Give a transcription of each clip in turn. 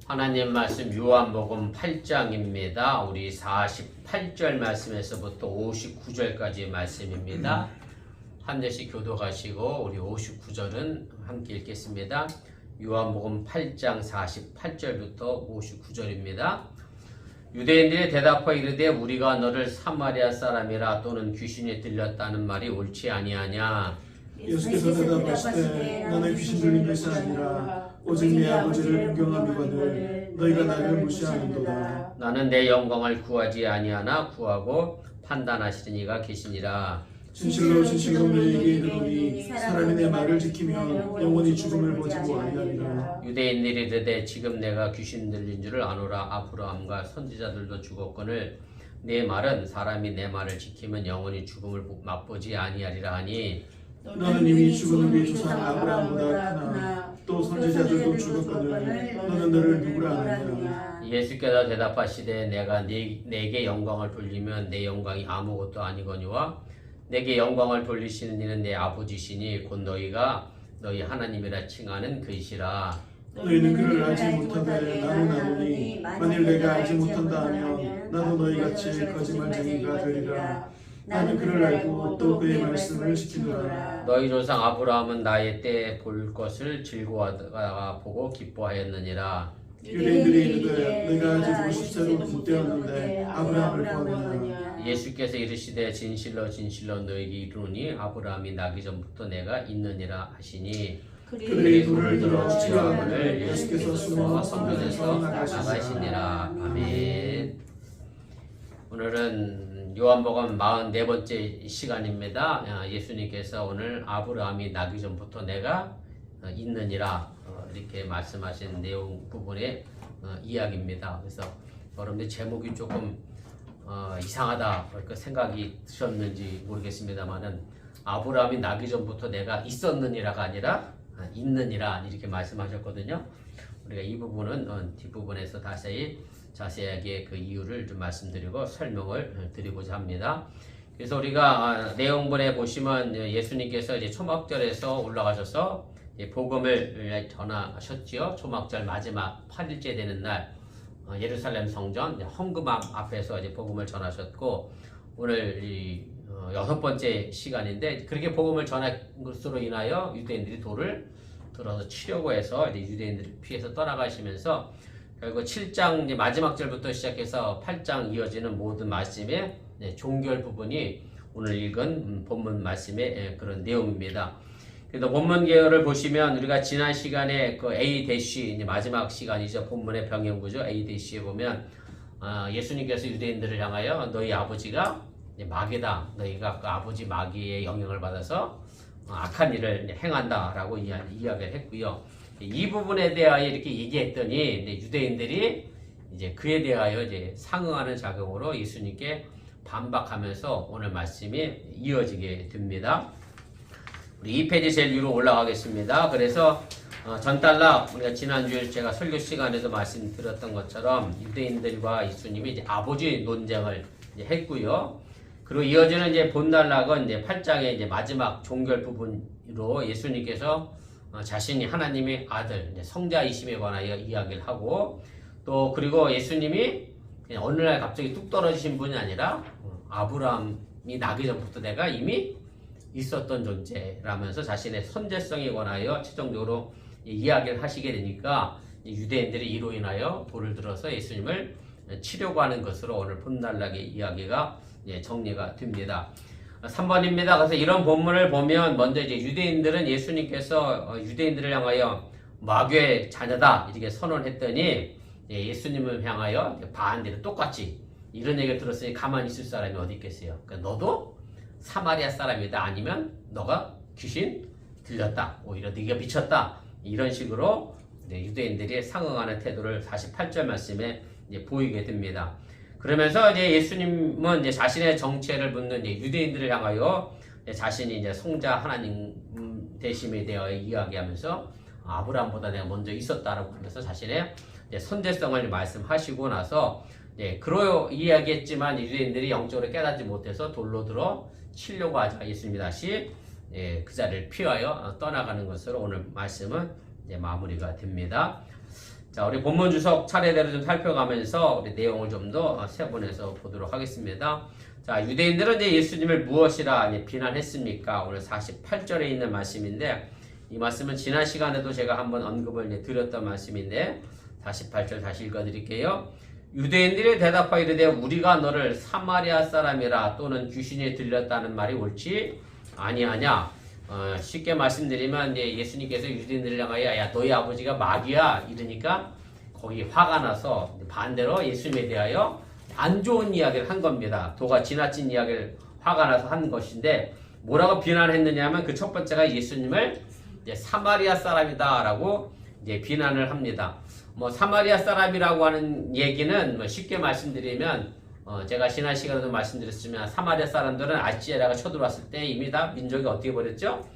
하나님 말씀 요한복음 8장입니다. 우리 48절 말씀에서부터 59절까지의 말씀입니다. 한 절씩 교독하시고 우리 59절은 함께 읽겠습니다. 요한복음 8장 48절부터 59절입니다. 유대인들이 대답하여 이르되 우리가 너를 사마리아 사람이라 또는 귀신이 들렸다는 말이 옳지 아니하냐. 예수께서 대답하시되 나는 귀신 들린 것이 아니라 오직 내 아버지를 존경함이거늘 너희가 나를 무시하는도다. 나는 내 영광을 구하지 아니하나 구하고 판단하시는 이가 계시니라. 진실로 진실로 너희에게 이르노니 사람이 내 말을 지키면 영원히 죽음을 보지도 아니하리라. 유대인들이 이르되 지금 내가 귀신 들린 줄을 아노라. 아브라함과 선지자들도 죽었거늘 내 말은 사람이 내 말을 지키면 영원히 죽음을 맛보지 아니하리라 하니 너는 이미 죽은 우리 조상 아브라함보다 크나 또 선지자들도 죽었거늘 너는 너를 누구라 하느냐. 예수께서 대답하시되 내가 내게 영광을 돌리면 내 영광이 아무것도 아니거니와 내게 영광을 돌리시는 이는 내 아버지시니 곧 너희가 너희 하나님이라 칭하는 그이시라. 너희는 그를 알지 못하되 나는 아노니 만일 내가 알지 못한다 하면 나도 너희같이 거짓말쟁이가 되리라. 나는 그를 알고 또 그의 말씀을 지키노라. 너희 조상 아브라함은 나의 때에 볼 것을 즐거워하다가 보고 기뻐하였느니라. 유대인들이 이르되 너희가 아직 50세도 못 되었는데 아브라함을 구하느냐. 예수께서 이르시되 진실로 진실로 너희에게 이르노니 아브라함이 나기 전부터 내가 있느니라 하시니 그들이 돌을 들어 치러하거늘 치러하거늘 예수께서 숨어 성전에서 나가시니라. 아멘. 오늘은 요한복음 44번째 시간입니다. 예수님께서 오늘 아브라함이 나기 전부터 내가 있느니라 이렇게 말씀하신 내용 부분의 이야기입니다. 그래서 여러분들 제목이 조금 이상하다 그렇게 생각이 드셨는지 모르겠습니다만은 아브라함이 나기 전부터 내가 있었느니라가 아니라 있느니라 이렇게 말씀하셨거든요. 우리가 이 부분은 뒷부분에서 자세하게 그 이유를 좀 말씀드리고 설명을 드리고자 합니다. 그래서 우리가 내용본에 보시면 예수님께서 이제 초막절에서 올라가셔서 복음을 전하셨지요. 초막절 마지막 8일째 되는 날 예루살렘 성전 헌금함 앞에서 이제 복음을 전하셨고 오늘 이 6번째 시간인데 그렇게 복음을 전한 것으로 인하여 유대인들이 돌을 들어서 치려고 해서 이제 유대인들을 피해서 떠나가시면서 결국 7장 이제 마지막 절부터 시작해서 8장 이어지는 모든 말씀의 종결 부분이 오늘 읽은 본문 말씀의 그런 내용입니다. 그래서 본문 계열을 보시면 우리가 지난 시간에 그 A-이제 마지막 시간이죠. 본문의 병행구죠. A-에 보면 예수님께서 유대인들을 향하여 너희 아버지가 마귀다. 너희가 그 아버지 마귀의 영향을 받아서 악한 일을 행한다라고 이야기를 했고요. 이 부분에 대하여 이렇게 얘기했더니 유대인들이 이제 그에 대하여 이제 상응하는 작용으로 예수님께 반박하면서 오늘 말씀이 이어지게 됩니다. 우리 2페이지 제일 위로 올라가겠습니다. 그래서 전달락 우리가 지난주에 제가 설교 시간에도 말씀드렸던 것처럼 유대인들과 예수님이 이제 아버지 논쟁을 이제 했고요. 그리고 이어지는 이제 본단락은 이제 8장의 이제 마지막 종결 부분으로 예수님께서 자신이 하나님의 아들, 성자이심에 관하여 이야기를 하고 또 그리고 예수님이 그냥 어느 날 갑자기 뚝 떨어지신 분이 아니라 아브라함이 나기 전부터 내가 이미 있었던 존재라면서 자신의 선제성에 관하여 최종적으로 이야기를 하시게 되니까 유대인들이 이로 인하여 돌을 들어서 예수님을 치려고 하는 것으로 오늘 본단락의 이야기가 정리가 됩니다. 3번입니다. 그래서 이런 본문을 보면 먼저 이제 유대인들은 예수님께서 유대인들을 향하여 마귀의 자녀다 이렇게 선언했더니 예수님을 향하여 반대로 똑같이 이런 얘기를 들었으니 가만히 있을 사람이 어디 있겠어요. 그러니까 너도 사마리아 사람이다 아니면 너가 귀신 들렸다 오히려 네가 미쳤다 이런 식으로 유대인들이 상응하는 태도를 48절 말씀에 보이게 됩니다. 그러면서 이제 예수님은 이제 자신의 정체를 묻는 유대인들을 향하여 자신이 이제 성자 하나님 되심에 대하여 이야기하면서 아브라함보다 내가 먼저 있었다라고 하면서 자신의 선제성을 말씀하시고 나서 그러 이야기했지만 유대인들이 영적으로 깨닫지 못해서 돌로 들어 치려고 하자 예수님이 다시 그 자리를 피하여 떠나가는 것으로 오늘 말씀은 마무리가 됩니다. 자, 우리 본문 주석 차례대로 좀 살펴가면서 우리 내용을 좀 더 세분해서 보도록 하겠습니다. 자, 유대인들은 이제 예수님을 무엇이라 비난했습니까? 오늘 48절에 있는 말씀인데, 이 말씀은 지난 시간에도 제가 한번 언급을 드렸던 말씀인데, 48절 다시 읽어드릴게요. 유대인들이 대답하여 이르되 우리가 너를 사마리아 사람이라 또는 귀신이 들렸다는 말이 옳지 아니하냐. 쉽게 말씀드리면 이제 예수님께서 유대인들을 향하여 야 너희 아버지가 마귀야 이러니까 거기 화가 나서 반대로 예수님에 대하여 안 좋은 이야기를 한 겁니다. 도가 지나친 이야기를 화가 나서 한 것인데 뭐라고 비난했느냐면 그 첫 번째가 예수님을 이제 사마리아 사람이다라고 이제 비난을 합니다. 뭐 사마리아 사람이라고 하는 얘기는 뭐 쉽게 말씀드리면 제가 지난 시간에도 말씀드렸지만 사마리아 사람들은 아시아가 쳐들어왔을 때 이미 다 민족이 어떻게 버렸죠?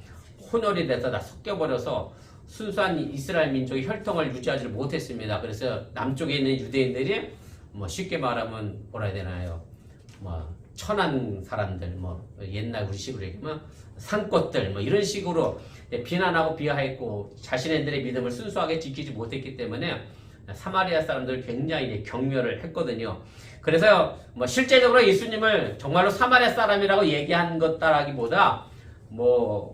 혼혈이 돼서 다 섞여버려서 순수한 이스라엘 민족의 혈통을 유지하지 못했습니다. 그래서 남쪽에 있는 유대인들이 뭐 쉽게 말하면 뭐라 해야 되나요? 뭐 천한 사람들, 뭐 옛날 우리식으로 얘기하면 산꽃들, 뭐 이런 식으로 비난하고 비하했고 자신들의 믿음을 순수하게 지키지 못했기 때문에 사마리아 사람들 굉장히 경멸을 했거든요. 그래서 뭐 실제적으로 예수님을 정말로 사마리아 사람이라고 얘기한 것다라기보다 뭐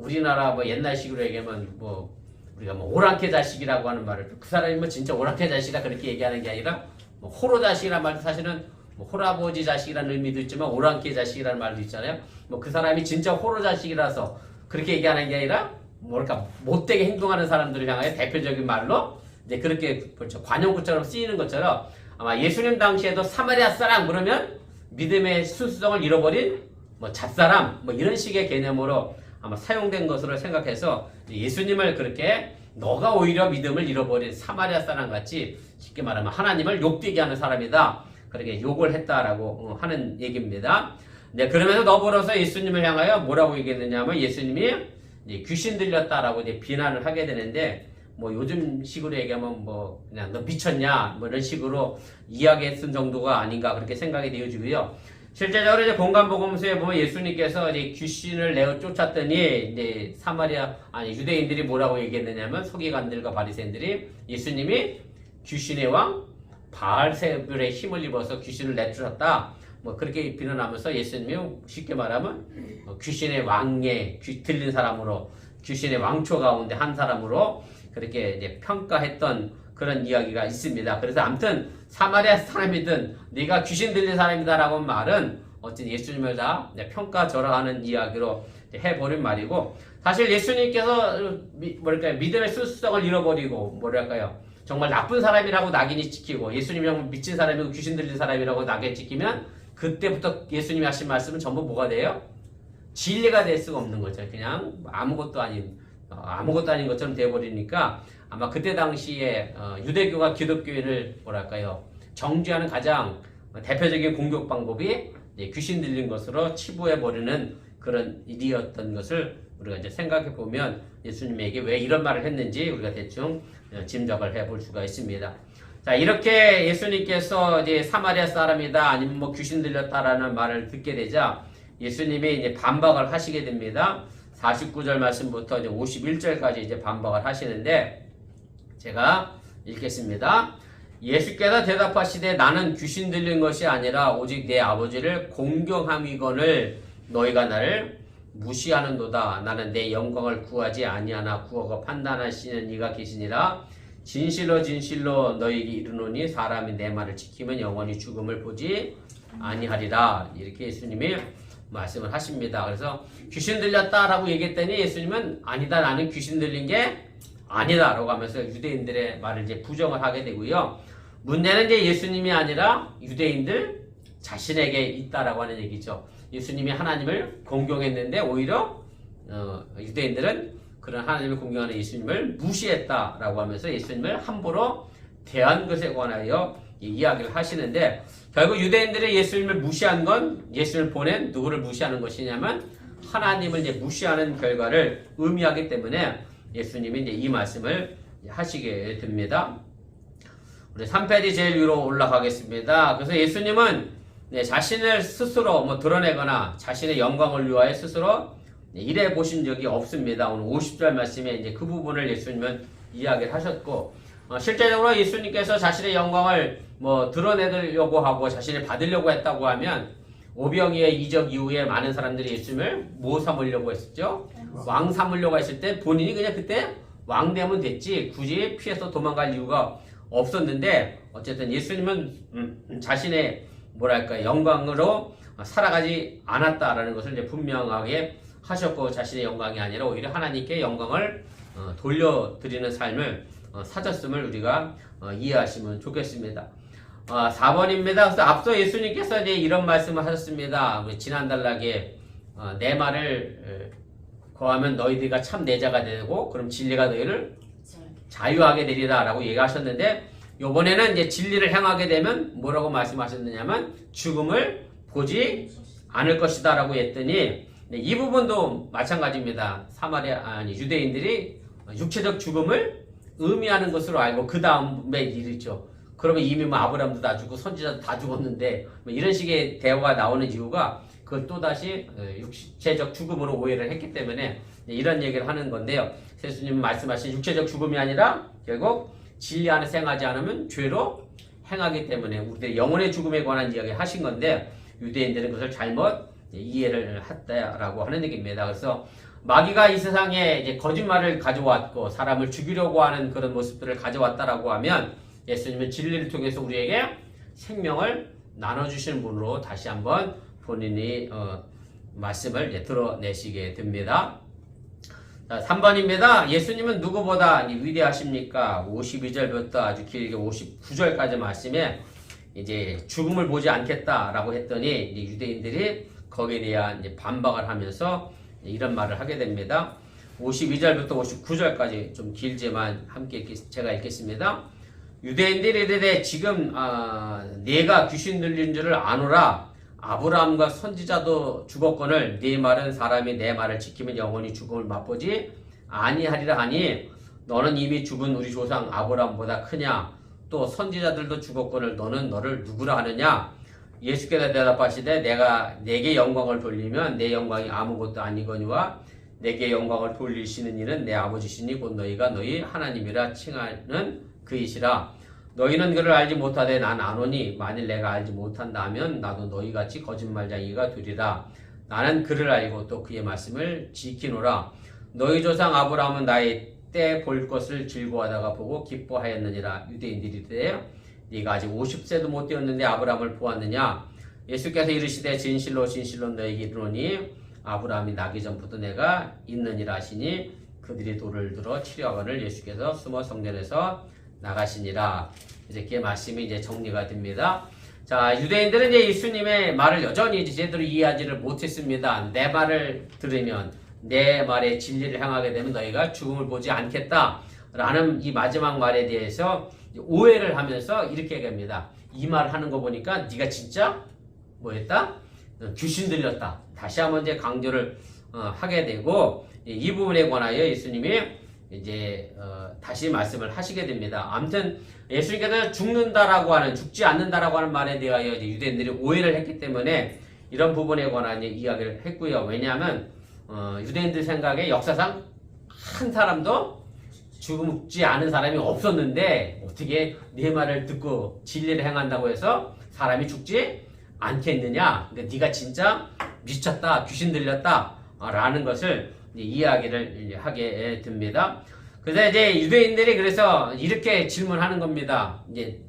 우리나라 뭐 옛날식으로 얘기하면 뭐 우리가 뭐 오랑캐 자식이라고 하는 말을 그 사람이 뭐 진짜 오랑캐 자식이다 그렇게 얘기하는 게 아니라 뭐 호로 자식이라는 말도 사실은 뭐 홀아버지 자식이라는 의미도 있지만 오랑캐 자식이라는 말도 있잖아요. 뭐 그 사람이 진짜 호로 자식이라서 그렇게 얘기하는 게 아니라 뭐랄까 못되게 행동하는 사람들을 향하여 대표적인 말로 이제 그렇게 그렇죠. 관용구처럼 쓰이는 것처럼 아마 예수님 당시에도 사마리아 사람 그러면 믿음의 순수성을 잃어버린 뭐 잣사람 뭐 이런 식의 개념으로 아마 사용된 것으로 생각해서 예수님을 그렇게 너가 오히려 믿음을 잃어버린 사마리아 사람 같이 쉽게 말하면 하나님을 욕되게 하는 사람이다. 그렇게 욕을 했다라고 하는 얘기입니다. 네, 그러면서 더불어서 예수님을 향하여 뭐라고 얘기했느냐 하면 예수님이 이제 귀신 들렸다라고 이제 비난을 하게 되는데 뭐 요즘 식으로 얘기하면 뭐 그냥 너 미쳤냐 뭐 이런 식으로 이야기했던 정도가 아닌가 그렇게 생각이 되어지고요. 실제적으로 이제 공간복음서에 보면 예수님께서 이제 귀신을 내어 쫓았더니 이제 유대인들이 뭐라고 얘기했느냐면 서기관들과 바리새인들이 예수님이 귀신의 왕 바알세불의 힘을 입어서 귀신을 내쫓았다. 뭐 그렇게 비난하면서 예수님이 쉽게 말하면 귀신의 왕에 들린 사람으로 귀신의 왕초 가운데 한 사람으로 그렇게 이제 평가했던 그런 이야기가 있습니다. 그래서 아무튼 사마리아 사람이든 네가 귀신 들린 사람이다라고 말은 어쨌든 예수님을 다 평가절하하는 이야기로 해버린 말이고 사실 예수님께서 믿음의 순수성을 잃어버리고 정말 나쁜 사람이라고 낙인이 찍히고 예수님이 미친 사람이고 귀신 들린 사람이라고 낙인이 찍히면 그때부터 예수님이 하신 말씀은 전부 뭐가 돼요? 진리가 될 수가 없는 거죠. 그냥 아무것도 아닌 것처럼 되어버리니까 아마 그때 당시에 유대교가 기독교인을 정죄하는 가장 대표적인 공격 방법이 귀신 들린 것으로 치부해버리는 그런 일이었던 것을 우리가 이제 생각해 보면 예수님에게 왜 이런 말을 했는지 우리가 대충 짐작을 해볼 수가 있습니다. 자, 이렇게 예수님께서 이제 사마리아 사람이다 아니면 뭐 귀신 들렸다라는 말을 듣게 되자 예수님이 이제 반박을 하시게 됩니다. 49절 말씀부터 이제 51절까지 이제 반박을 하시는데 제가 읽겠습니다. 예수께서 대답하시되 나는 귀신 들린 것이 아니라 오직 내 아버지를 공경함이거늘 너희가 나를 무시하는도다. 나는 내 영광을 구하지 아니하나 구하고 판단하시는 이가 계시니라. 진실로 진실로 너희에게 이르노니 사람이 내 말을 지키면 영원히 죽음을 보지 아니하리라. 이렇게 예수님이 말씀을 하십니다. 그래서 귀신 들렸다라고 얘기했더니 예수님은 아니다 나는 귀신 들린 게 아니다 라고 하면서 유대인들의 말을 이제 부정을 하게 되고요. 문제는 이제 예수님이 아니라 유대인들 자신에게 있다라고 하는 얘기죠. 예수님이 하나님을 공경했는데 오히려 유대인들은 그런 하나님을 공경하는 예수님을 무시했다라고 하면서 예수님을 함부로 대한 것에 관하여 이야기를 하시는데 결국 유대인들이 예수님을 무시한 건 예수님을 보낸 누구를 무시하는 것이냐면 하나님을 이제 무시하는 결과를 의미하기 때문에 예수님이 이제 이 말씀을 하시게 됩니다. 우리 3페이지 제일 위로 올라가겠습니다. 그래서 예수님은 자신을 스스로 드러내거나 자신의 영광을 위하여 스스로 일해 보신 적이 없습니다. 오늘 50절 말씀에 이제 그 부분을 예수님은 이야기를 하셨고 실제적으로 예수님께서 자신의 영광을 뭐 드러내려고 하고 자신이 받으려고 했다고 하면 오병이의 이적 이후에 많은 사람들이 예수님을 뭐 삼으려고 했었죠? 왕 삼으려고 했을 때 본인이 그냥 그때 왕 되면 됐지 굳이 피해서 도망갈 이유가 없었는데 어쨌든 예수님은 자신의 뭐랄까 영광으로 살아가지 않았다라는 것을 이제 분명하게 하셨고 자신의 영광이 아니라 오히려 하나님께 영광을 돌려드리는 삶을 사셨음을 우리가 이해하시면 좋겠습니다. 4번입니다. 그래서 앞서 예수님께서 이제 이런 말씀을 하셨습니다. 우리 지난달락에 내 말을 거하면 너희들과 참 내 자가 되고 그럼 진리가 너희를 자유하게 되리라 라고 얘기하셨는데 요번에는 이제 진리를 행하게 되면 뭐라고 말씀하셨느냐면 죽음을 보지 않을 것이다 라고 했더니 이 부분도 마찬가지입니다. 유대인들이 육체적 죽음을 의미하는 것으로 알고 그 다음에 일이죠. 그러면 이미 뭐 아브라함도 다 죽고 선지자도 다 죽었는데 뭐 이런 식의 대화가 나오는 이유가 그걸 또다시 육체적 죽음으로 오해를 했기 때문에 이런 얘기를 하는 건데요. 예수님 말씀하신 육체적 죽음이 아니라 결국 진리 안에서 행하지 않으면 죄로 행하기 때문에 우리의 영혼의 죽음에 관한 이야기 하신 건데 유대인들은 그것을 잘못 이해를 했다라고 하는 얘기입니다. 그래서 마귀가 이 세상에 이제 거짓말을 가져왔고 사람을 죽이려고 하는 그런 모습들을 가져왔다라고 하면 예수님은 진리를 통해서 우리에게 생명을 나눠주시는 분으로 다시 한번 본인이 말씀을 이제 드러내시게 됩니다. 자, 3번입니다. 예수님은 누구보다 위대하십니까? 52절부터 아주 길게 59절까지 말씀에 이제 죽음을 보지 않겠다라고 했더니 이제 유대인들이 거기에 대한 이제 반박을 하면서 이런 말을 하게 됩니다. 52절부터 59절까지 좀 길지만 함께 제가 읽겠습니다. 유대인들이 이르되 지금 내가 귀신 들린 줄을 아노라. 아브라함과 선지자도 죽었거늘 네 말은 사람이 내 말을 지키면 영원히 죽음을 맛보지 아니하리라 하니 너는 이미 죽은 우리 조상 아브라함보다 크냐? 또 선지자들도 죽었거늘 너는 너를 누구라 하느냐? 예수께서 대답하시되 내가 내게 영광을 돌리면 내 영광이 아무것도 아니거니와 내게 영광을 돌리시는 이는 내 아버지시니 곧 너희가 너희 하나님이라 칭하는 그이시라. 너희는 그를 알지 못하되 난 아노니 만일 내가 알지 못한다면 나도 너희같이 거짓말쟁이가 되리라. 나는 그를 알고 또 그의 말씀을 지키노라. 너희 조상 아브라함은 나의 때 볼 것을 즐거워하다가 보고 기뻐하였느니라. 유대인들이 이르되 네가 아직 50세도 못 되었는데 아브라함을 보았느냐? 예수께서 이르시되 진실로 진실로 너희에게 이르노니 아브라함이 나기 전부터 내가 있느니라 하시니 그들이 돌을 들어 치려거늘 예수께서 숨어 성전에서 나가시니라. 이렇게 말씀이 이제 정리가 됩니다. 자, 유대인들은 이제 예수님의 말을 여전히 이제 제대로 이해하지를 못했습니다. 내 말을 들으면 내 말의 진리를 행하게 되면 너희가 죽음을 보지 않겠다 라는 이 마지막 말에 대해서 오해를 하면서 이렇게 얘기합니다. 이 말을 하는 거 보니까 네가 진짜 뭐였다? 귀신 들렸다. 다시 한번 이제 강조를 하게 되고 이 부분에 관하여 예수님이 이제 다시 말씀을 하시게 됩니다. 아무튼 예수님께서 죽는다라고 하는 죽지 않는다라고 하는 말에 대하여 이제 유대인들이 오해를 했기 때문에 이런 부분에 관한 이야기를 했고요. 왜냐하면 유대인들 생각에 역사상 한 사람도 죽지 않은 사람이 없었는데 어떻게 네 말을 듣고 진리를 행한다고 해서 사람이 죽지 않겠느냐? 그러니까 네가 진짜 미쳤다, 귀신 들렸다 라는 것을 이야기를 하게 됩니다. 그래서 이제 유대인들이 그래서 이렇게 질문하는 겁니다. 이제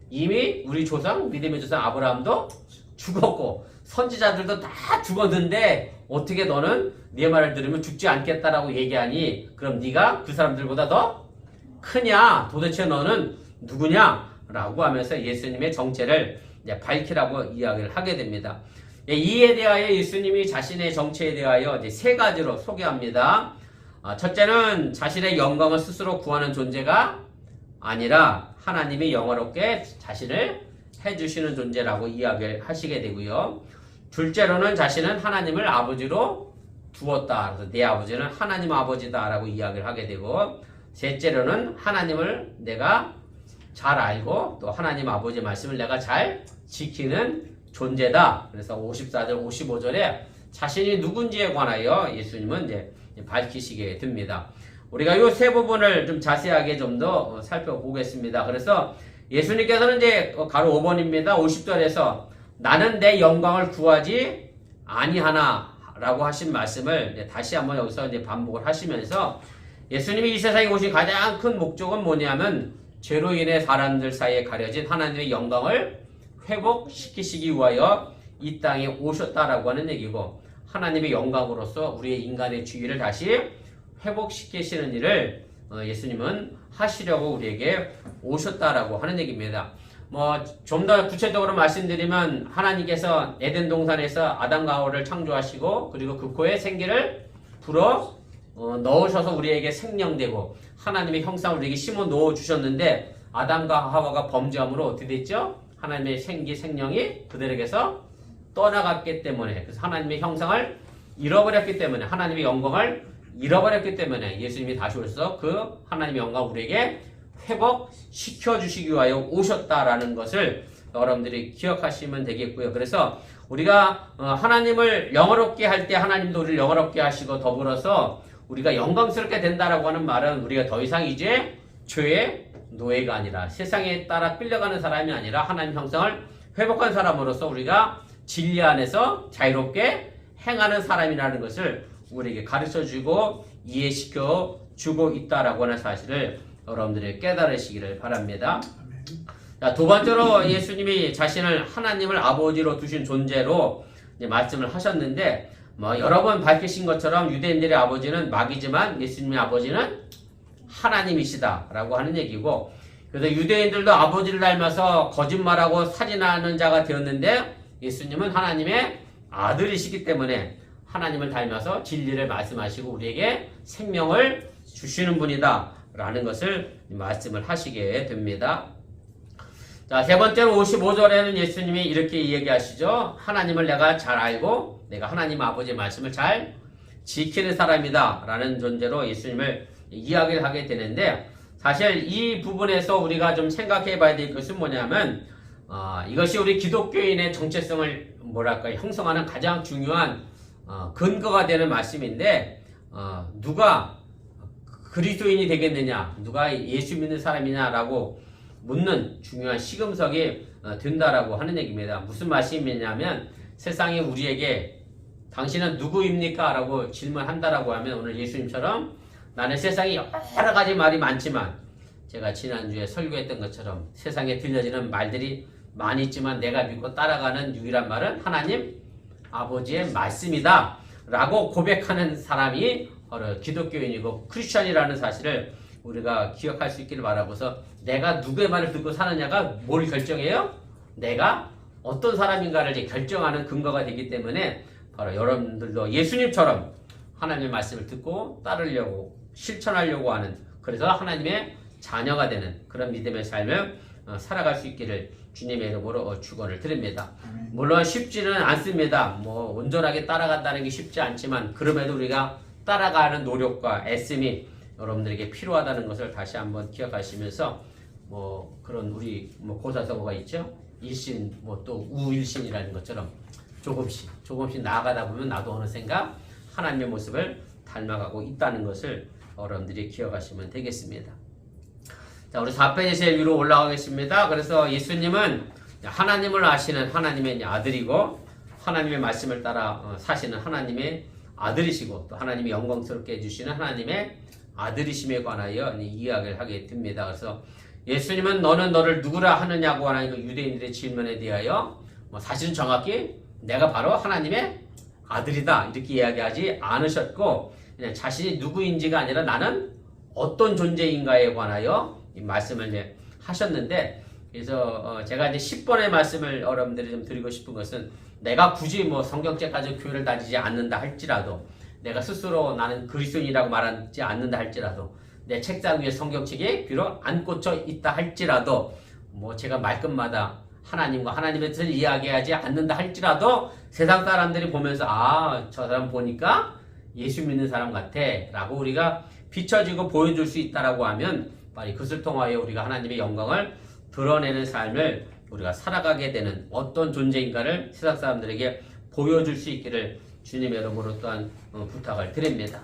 이미 우리 조상, 믿음의 조상 아브라함도 죽었고 선지자들도 다 죽었는데 어떻게 너는 네 말을 들으면 죽지 않겠다라고 얘기하니 그럼 네가 그 사람들보다 더 크냐? 도대체 너는 누구냐? 라고 하면서 예수님의 정체를 이제 밝히라고 이야기를 하게 됩니다. 이에 대하여 예수님이 자신의 정체에 대하여 이제 세 가지로 소개합니다. 첫째는 자신의 영광을 스스로 구하는 존재가 아니라 하나님이 영화롭게 자신을 해주시는 존재라고 이야기를 하시게 되고요. 둘째로는 자신은 하나님을 아버지로 두었다. 그래서 내 아버지는 하나님 아버지다 라고 이야기를 하게 되고 셋째로는 하나님을 내가 잘 알고 또 하나님 아버지의 말씀을 내가 잘 지키는 존재다. 그래서 54절, 55절에 자신이 누군지에 관하여 예수님은 이제 밝히시게 됩니다. 우리가 이 세 부분을 좀 자세하게 좀 더 살펴보겠습니다. 그래서 예수님께서는 이제 가로 5번입니다. 50절에서 나는 내 영광을 구하지 아니하나 라고 하신 말씀을 이제 다시 한번 여기서 이제 반복을 하시면서 예수님이 이 세상에 오신 가장 큰 목적은 뭐냐면 죄로 인해 사람들 사이에 가려진 하나님의 영광을 회복시키시기 위하여 이 땅에 오셨다라고 하는 얘기고 하나님의 영광으로서 우리의 인간의 주의를 다시 회복시키시는 일을 예수님은 하시려고 우리에게 오셨다라고 하는 얘기입니다. 뭐 좀 더 구체적으로 말씀드리면 하나님께서 에덴 동산에서 아담과 하와를 창조하시고 그리고 그 코에 생기를 불어 넣으셔서 우리에게 생명되고 하나님의 형상을 우리에게 심어 넣어 주셨는데 아담과 하와가 범죄함으로 어떻게 됐죠? 하나님의 생명이 그들에게서 떠나갔기 때문에 그래서 하나님의 형상을 잃어버렸기 때문에 하나님의 영광을 잃어버렸기 때문에 예수님이 다시 오셔서 그 하나님의 영광을 우리에게 회복시켜 주시기 위하여 오셨다라는 것을 여러분들이 기억하시면 되겠고요. 그래서 우리가 하나님을 영화롭게 할 때 하나님도 우리를 영화롭게 하시고 더불어서 우리가 영광스럽게 된다라고 하는 말은 우리가 더 이상 이제 죄의 노예가 아니라 세상에 따라 끌려가는 사람이 아니라 하나님 형상을 회복한 사람으로서 우리가 진리 안에서 자유롭게 행하는 사람이라는 것을 우리에게 가르쳐주고 이해시켜주고 있다라고 하는 사실을 여러분들이 깨달으시기를 바랍니다. 자, 두 번째로 예수님이 자신을 하나님을 아버지로 두신 존재로 이제 말씀을 하셨는데 뭐 여러 번 밝히신 것처럼 유대인들의 아버지는 마귀지만 예수님의 아버지는 하나님이시다라고 하는 얘기고 그래서 유대인들도 아버지를 닮아서 거짓말하고 살인하는 자가 되었는데 예수님은 하나님의 아들이시기 때문에 하나님을 닮아서 진리를 말씀하시고 우리에게 생명을 주시는 분이다 라는 것을 말씀을 하시게 됩니다. 자, 세 번째로 55절에는 예수님이 이렇게 얘기하시죠. 하나님을 내가 잘 알고 내가 하나님 아버지의 말씀을 잘 지키는 사람이다 라는 존재로 예수님을 이야기를 하게 되는데 사실 이 부분에서 우리가 좀 생각해 봐야 될 것은 뭐냐면 이것이 우리 기독교인의 정체성을 형성하는 가장 중요한 근거가 되는 말씀인데 누가 그리스도인이 되겠느냐 누가 예수 믿는 사람이냐라고 묻는 중요한 시금석이 된다라고 하는 얘기입니다. 무슨 말씀이냐면 세상이 우리에게 당신은 누구입니까? 라고 질문한다라고 하면 오늘 예수님처럼 나는 세상에 여러 가지 말이 많지만 제가 지난주에 설교했던 것처럼 세상에 들려지는 말들이 많이 있지만 내가 믿고 따라가는 유일한 말은 하나님 아버지의 말씀이다 라고 고백하는 사람이 바로 기독교인이고 크리스천이라는 사실을 우리가 기억할 수 있기를 바라고서 내가 누구의 말을 듣고 사느냐가 뭘 결정해요? 내가 어떤 사람인가를 이제 결정하는 근거가 되기 때문에 바로 여러분들도 예수님처럼 하나님의 말씀을 듣고 따르려고 실천하려고 하는 그래서 하나님의 자녀가 되는 그런 믿음의 삶을 살아갈 수 있기를 주님의 이름으로 축원을 드립니다. 물론 쉽지는 않습니다. 뭐 온전하게 따라간다는 게 쉽지 않지만 그럼에도 우리가 따라가는 노력과 애씀이 여러분들에게 필요하다는 것을 다시 한번 기억하시면서 뭐 그런 우리 뭐 고사성어가 있죠. 일신 뭐 또 우일신이라는 것처럼 조금씩 나아가다 보면 나도 어느샌가 하나님의 모습을 닮아가고 있다는 것을 여러분들이 기억하시면 되겠습니다. 자, 우리 4페이지 위로 올라가겠습니다. 그래서 예수님은 하나님을 아시는 하나님의 아들이고 하나님의 말씀을 따라 사시는 하나님의 아들이시고 또 하나님이 영광스럽게 해주시는 하나님의 아들이심에 관하여 이야기를 하게 됩니다. 그래서 예수님은 너는 너를 누구라 하느냐고 하는 그 유대인들의 질문에 대하여 사실은 정확히 내가 바로 하나님의 아들이다 이렇게 이야기하지 않으셨고 그냥 자신이 누구인지가 아니라 나는 어떤 존재인가에 관하여 이 말씀을 이제 하셨는데 그래서 제가 이제 10번의 말씀을 여러분들이 좀 드리고 싶은 것은 내가 굳이 뭐 성경책까지 교회를 다니지 않는다 할지라도 내가 스스로 나는 그리스도인이라고 말하지 않는다 할지라도 내 책상 위에 성경책이 비록 안 꽂혀 있다 할지라도 뭐 제가 말끝마다 하나님과 하나님의 뜻을 이야기하지 않는다 할지라도 세상 사람들이 보면서 아, 저 사람 보니까 예수 믿는 사람 같아 라고 우리가 비춰지고 보여줄 수 있다라고 하면 빨리 그것을 통하여 우리가 하나님의 영광을 드러내는 삶을 우리가 살아가게 되는 어떤 존재인가를 세상 사람들에게 보여줄 수 있기를 주님의 이름으로 또한 부탁을 드립니다.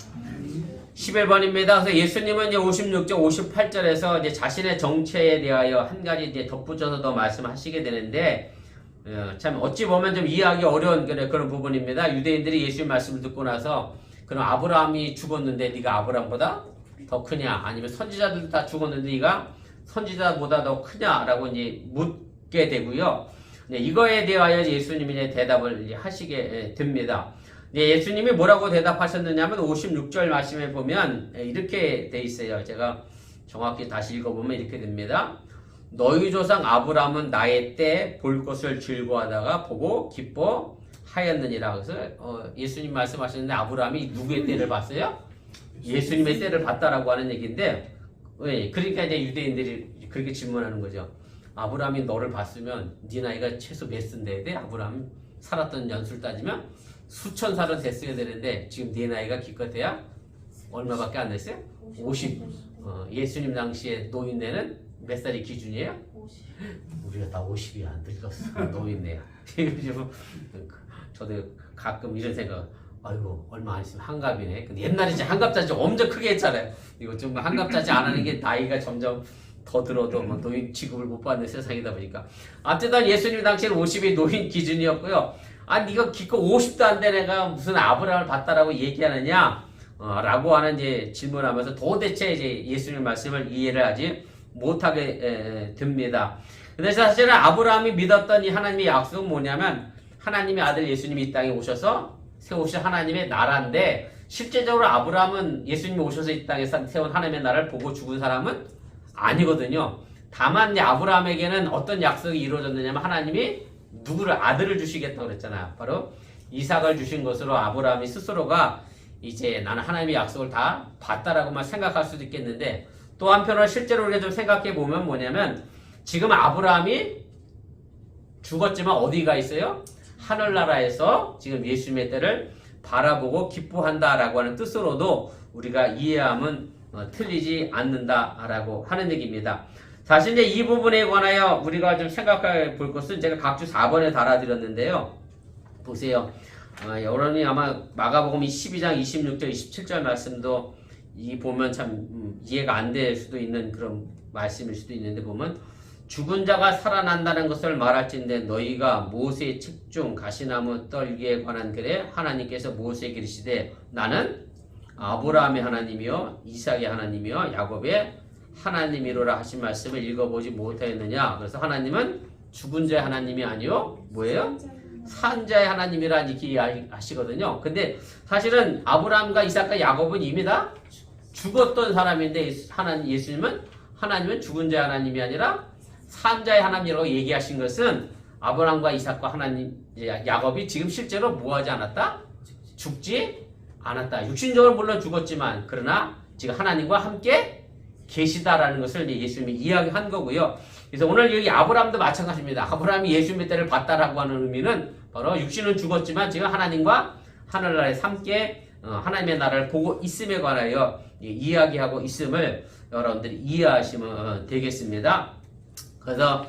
11번입니다. 그래서 예수님은 이제 56절, 58절에서 이제 자신의 정체에 대하여 한 가지 이제 덧붙여서 더 말씀하시게 되는데, 참 어찌 보면 좀 이해하기 어려운 그런 부분입니다. 유대인들이 예수님 말씀을 듣고 나서 그럼 아브라함이 죽었는데 네가 아브라함보다 더 크냐? 아니면 선지자들도 다 죽었는데 네가 선지자보다 더 크냐라고 이제 묻게 되고요. 네, 이거에 대하여 예수님이 이제 대답을 이제 하시게 됩니다. 네, 예수님이 뭐라고 대답하셨느냐면 56절 말씀에 보면 이렇게 돼 있어요. 제가 정확히 다시 읽어보면 이렇게 됩니다. 너희 조상 아브라함은 나의 때 볼 것을 즐거워하다가 보고 기뻐하였느니라. 그래서 예수님 말씀하셨는데 아브라함이 누구의 때를 봤어요? 예수님의 때를 봤다라고 하는 얘기인데, 왜? 그러니까 이제 유대인들이 그렇게 질문하는 거죠. 아브라함이 너를 봤으면 네 나이가 최소 몇 세인데 돼? 아브라함이 살았던 연수를 따지면 수천 살은 됐어야 되는데 지금 네 나이가 기껏해야 얼마밖에 안 됐어요? 50. 예수님 당시에 노인네는 몇 살이 기준이에요? 50. 우리가 다 50이 안 늙었어. 노인네야. 저도 가끔 이런 생각, 아이고 얼마 안 있으면 한갑이네. 근데 옛날에 이제 한갑자지 엄청 크게 했잖아요. 이거 좀 한갑자지 안 하는 게 나이가 점점 더 들어도 뭐 노인 취급을 못 받는 세상이다 보니까. 어쨌든 예수님 당시에는 50이 노인 기준이었고요. 아니 네가 기껏 50도 안 된 애가 무슨 아브라함을 봤다라고 얘기하느냐? 라고 하는 이제 질문하면서 도대체 이제 예수님 말씀을 이해를 하지 못하게 됩니다. 근데 사실은 아브라함이 믿었던 이 하나님의 약속은 뭐냐면 하나님의 아들 예수님이 이 땅에 오셔서 세우신 하나님의 나라인데, 실제적으로 아브라함은 예수님이 오셔서 이 땅에 세운 하나님의 나라를 보고 죽은 사람은 아니거든요. 다만 이제 아브라함에게는 어떤 약속이 이루어졌느냐면 하나님이 누구를 아들을 주시겠다고 그랬잖아요. 바로 이삭을 주신 것으로 아브라함이 스스로가 이제 나는 하나님의 약속을 다 받다라고만 생각할 수도 있겠는데, 또 한편으로 실제로 우리가 좀 생각해 보면 뭐냐면 지금 아브라함이 죽었지만 어디가 있어요? 하늘나라에서 지금 예수님의 때를 바라보고 기뻐한다라고 하는 뜻으로도 우리가 이해하면 틀리지 않는다라고 하는 얘기입니다. 사실 이제 이 부분에 관하여 우리가 좀 생각해 볼 것은 제가 각주 4번에 달아드렸는데요. 보세요. 여러분이 아마 마가복음 12장 26절 27절 말씀도 이 보면 참 이해가 안 될 수도 있는 그런 말씀일 수도 있는데, 보면 죽은 자가 살아난다는 것을 말할진대 너희가 모세의 책 중 가시나무 떨기에 관한 글에 하나님께서 모세에게 이르시되 나는 아브라함의 하나님이요 이삭의 하나님이요 야곱의 하나님이로라 하신 말씀을 읽어보지 못하였느냐. 그래서 하나님은 죽은 자의 하나님이 아니요 뭐예요? 산자의 하나님이라 이렇게 하시거든요. 근데 사실은 아브라함과 이삭과 야곱은 이미 다 죽었던 사람인데 예수님은 죽은 자의 하나님이 아니라 산자의 하나님이라고 얘기하신 것은 아브라함과 이삭과 야곱이 지금 실제로 뭐하지 않았다? 죽지 않았다. 육신적으로 물론 죽었지만 그러나 지금 하나님과 함께 계시다라는 것을 예수님이 이야기한 거고요. 그래서 오늘 여기 아브라함도 마찬가지입니다. 아브라함이 예수님의 때를 봤다라고 하는 의미는 바로 육신은 죽었지만 지금 하나님과 하늘나라에서 함께 하나님의 나라를 보고 있음에 관하여 이야기하고 있음을 여러분들이 이해하시면 되겠습니다. 그래서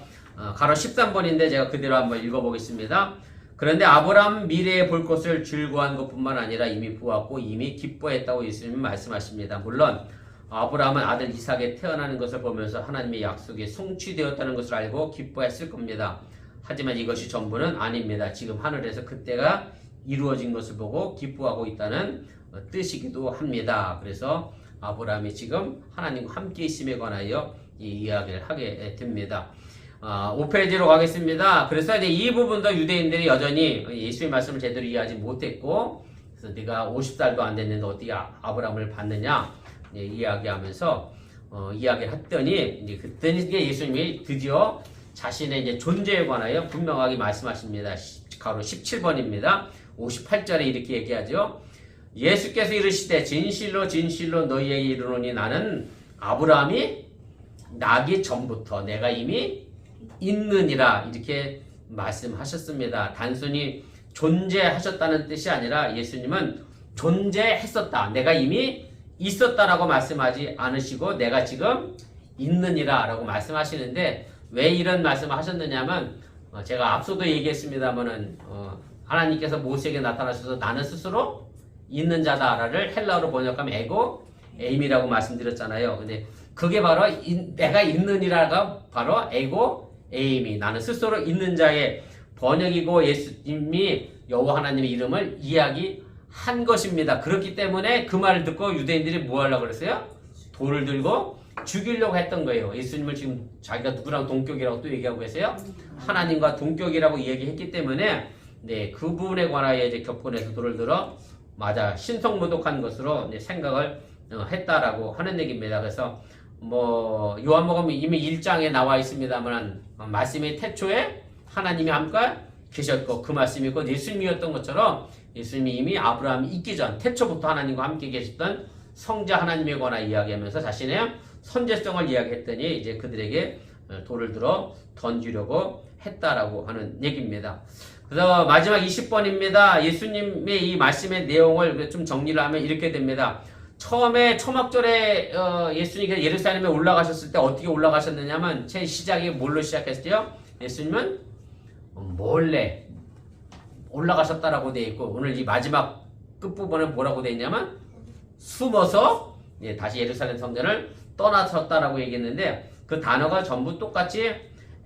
가로 13번인데 제가 그대로 한번 읽어보겠습니다. 그런데 아브라함 미래에 볼 것을 즐거워한 것뿐만 아니라 이미 보았고 이미 기뻐했다고 예수님은 말씀하십니다. 물론 아브라함은 아들 이삭에 태어나는 것을 보면서 하나님의 약속이 성취되었다는 것을 알고 기뻐했을 겁니다. 하지만 이것이 전부는 아닙니다. 지금 하늘에서 그때가 이루어진 것을 보고 기뻐하고 있다는 뜻이기도 합니다. 그래서 아브라함이 지금 하나님과 함께 있음에 관하여 이 이야기를 하게 됩니다. 5페이지로 가겠습니다. 그래서 이제 이 부분도 유대인들이 여전히 예수의 말씀을 제대로 이해하지 못했고, 그래서 네가 50살도 안 됐는데 어떻게 아브라함을 봤느냐 이야기하면서 이야기를 했더니 이제 그때는 예수님이 드디어 자신의 이제 존재에 관하여 분명하게 말씀하십니다. 가로 17번입니다. 58절에 이렇게 얘기하죠. 예수께서 이르시되 진실로 진실로 너희에게 이르노니 나는 아브라함이 나기 전부터 내가 이미 있느니라 이렇게 말씀하셨습니다. 단순히 존재하셨다는 뜻이 아니라 예수님은 존재했었다. 내가 이미 있었다라고 말씀하지 않으시고 내가 지금 있느니라 라고 말씀하시는데, 왜 이런 말씀을 하셨느냐면 제가 앞서도 얘기했습니다만은 하나님께서 모세에게 나타나셔서 나는 스스로 있는 자다를 헬라어로 번역하면 에고 에임이라고 말씀드렸잖아요. 근데 그게 바로 내가 있느니라가 바로 에고 에임이 나는 스스로 있는 자의 번역이고 예수님이 여호와 하나님의 이름을 이야기한 것입니다. 그렇기 때문에 그 말을 듣고 유대인들이 뭐 하려고 그랬어요? 돌을 들고 죽이려고 했던 거예요. 예수님을 지금 자기가 누구랑 동격이라고 또 얘기하고 계세요? 하나님과 동격이라고 얘기했기 때문에 네, 그 부분에 관하여 이제 격분해서 돌을 들어 맞아 신성모독한 것으로 생각을 했다라고 하는 얘기입니다. 그래서 뭐 요한복음 이미 1장에 나와 있습니다만 말씀의 태초에 하나님이 함께 계셨고 그 말씀이 곧 예수님이었던 것처럼 예수님이 이미 아브라함이 있기 전 태초부터 하나님과 함께 계셨던 성자 하나님에 관하여 이야기하면서 자신의 선제성을 이야기했더니 이제 그들에게 돌을 들어 던지려고 했다라고 하는 얘기입니다. 그래서 마지막 20번입니다. 예수님의 이 말씀의 내용을 좀 정리를 하면 이렇게 됩니다. 처음에 초막절에 예수님께서 예루살렘에 올라가셨을 때 어떻게 올라가셨느냐면 제 시작이 뭘로 시작했어요? 예수님은 몰래 올라가셨다라고 되어 있고 오늘 이 마지막 끝부분에 뭐라고 되어 있냐면 숨어서 다시 예루살렘 성전을 떠나셨다라고 얘기했는데 그 단어가 전부 똑같이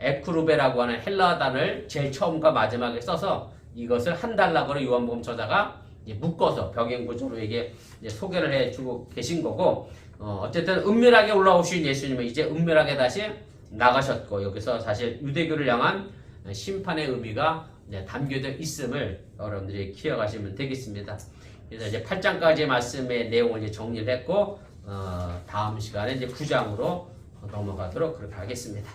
에크루베라고 하는 헬라어 단어를 제일 처음과 마지막에 써서 이것을 한 단락으로 요한복음 저자가 묶어서 병행 구조로 이게 소개를 해주고 계신 거고 어쨌든 은밀하게 올라오신 예수님은 이제 은밀하게 다시 나가셨고 여기서 사실 유대교를 향한 심판의 의미가 담겨져 있음을 여러분들이 기억하시면 되겠습니다. 그래서 이제 8장까지의 말씀의 내용을 이제 정리를 했고 다음 시간에 이제 9장으로 넘어가도록 그렇게 하겠습니다.